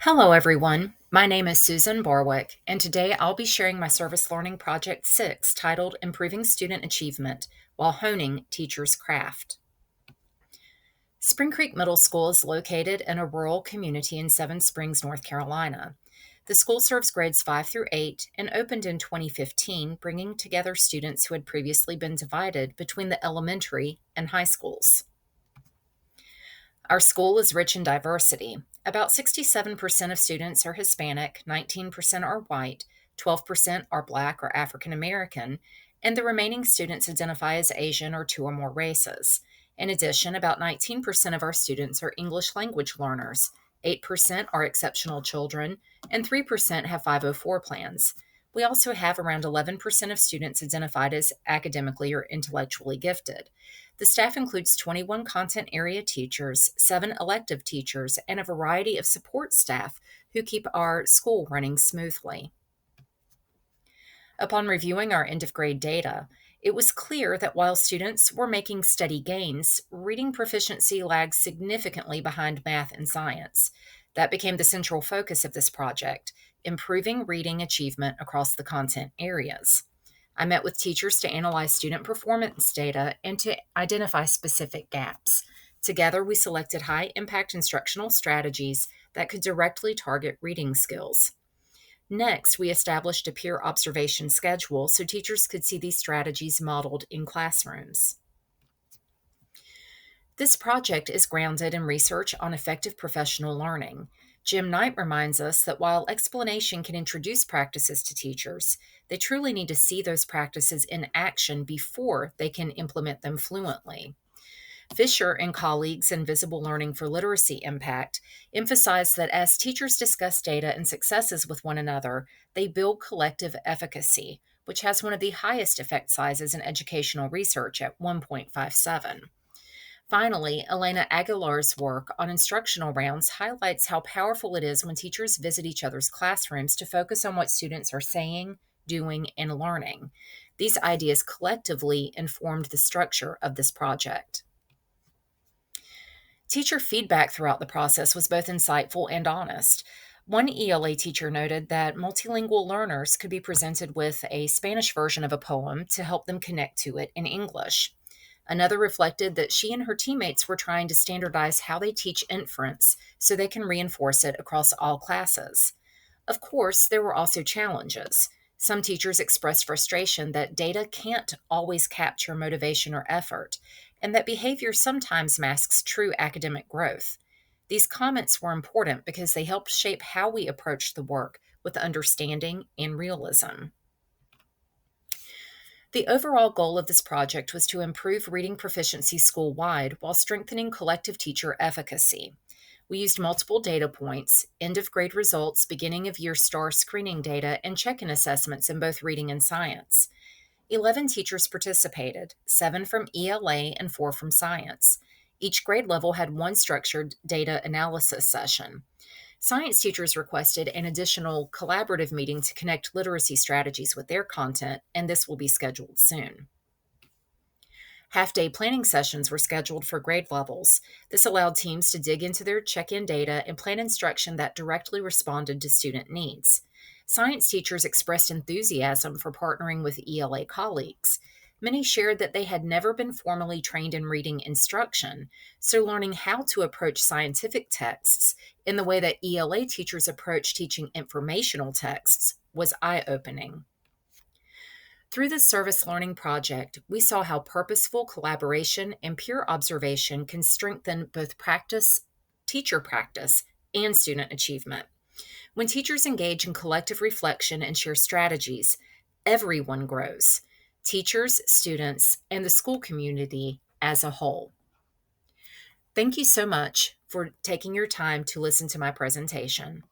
Hello, everyone. My name is Susan Barwick, and today I'll be sharing my Service Learning Project 6 titled Improving Student Achievement While Honing Teachers' Craft. Spring Creek Middle School is located in a rural community in Seven Springs, North Carolina. The school serves grades 5 through 8 and opened in 2015, bringing together students who had previously been divided between the elementary and high schools. Our school is rich in diversity. About 67% of students are Hispanic, 19% are white, 12% are Black or African American, and the remaining students identify as Asian or two or more races. In addition, about 19% of our students are English language learners, 8% are exceptional children, and 3% have 504 plans. We also have around 11% of students identified as academically or intellectually gifted. The staff includes 21 content area teachers, 7 elective teachers, and a variety of support staff who keep our school running smoothly. Upon reviewing our end of grade data, it was clear that while students were making steady gains, reading proficiency lagged significantly behind math and science. That became the central focus of this project, improving reading achievement across the content areas. I met with teachers to analyze student performance data and to identify specific gaps. Together, we selected high impact instructional strategies that could directly target reading skills. Next, we established a peer observation schedule so teachers could see these strategies modeled in classrooms. This project is grounded in research on effective professional learning. Jim Knight reminds us that while explanation can introduce practices to teachers, they truly need to see those practices in action before they can implement them fluently. Fisher and colleagues in Visible Learning for Literacy Impact emphasize that as teachers discuss data and successes with one another, they build collective efficacy, which has one of the highest effect sizes in educational research at 1.57. Finally, Elena Aguilar's work on instructional rounds highlights how powerful it is when teachers visit each other's classrooms to focus on what students are saying, doing, and learning. These ideas collectively informed the structure of this project. Teacher feedback throughout the process was both insightful and honest. One ELA teacher noted that multilingual learners could be presented with a Spanish version of a poem to help them connect to it in English. Another reflected that she and her teammates were trying to standardize how they teach inference so they can reinforce it across all classes. Of course, there were also challenges. Some teachers expressed frustration that data can't always capture motivation or effort, and that behavior sometimes masks true academic growth. These comments were important because they helped shape how we approached the work with understanding and realism. The overall goal of this project was to improve reading proficiency school-wide while strengthening collective teacher efficacy. We used multiple data points, end of grade results, beginning of year STAR screening data, and check-in assessments in both reading and science. 11 teachers participated, 7 from ELA and 4 from science. Each grade level had one structured data analysis session. Science teachers requested an additional collaborative meeting to connect literacy strategies with their content, and this will be scheduled soon. Half-day planning sessions were scheduled for grade levels. This allowed teams to dig into their check-in data and plan instruction that directly responded to student needs. Science teachers expressed enthusiasm for partnering with ELA colleagues. Many shared that they had never been formally trained in reading instruction, so learning how to approach scientific texts in the way that ELA teachers approach teaching informational texts was eye-opening. Through this service learning project, we saw how purposeful collaboration and peer observation can strengthen both teacher practice, and student achievement. When teachers engage in collective reflection and share strategies, everyone grows: teachers, students, and the school community as a whole. Thank you so much for taking your time to listen to my presentation.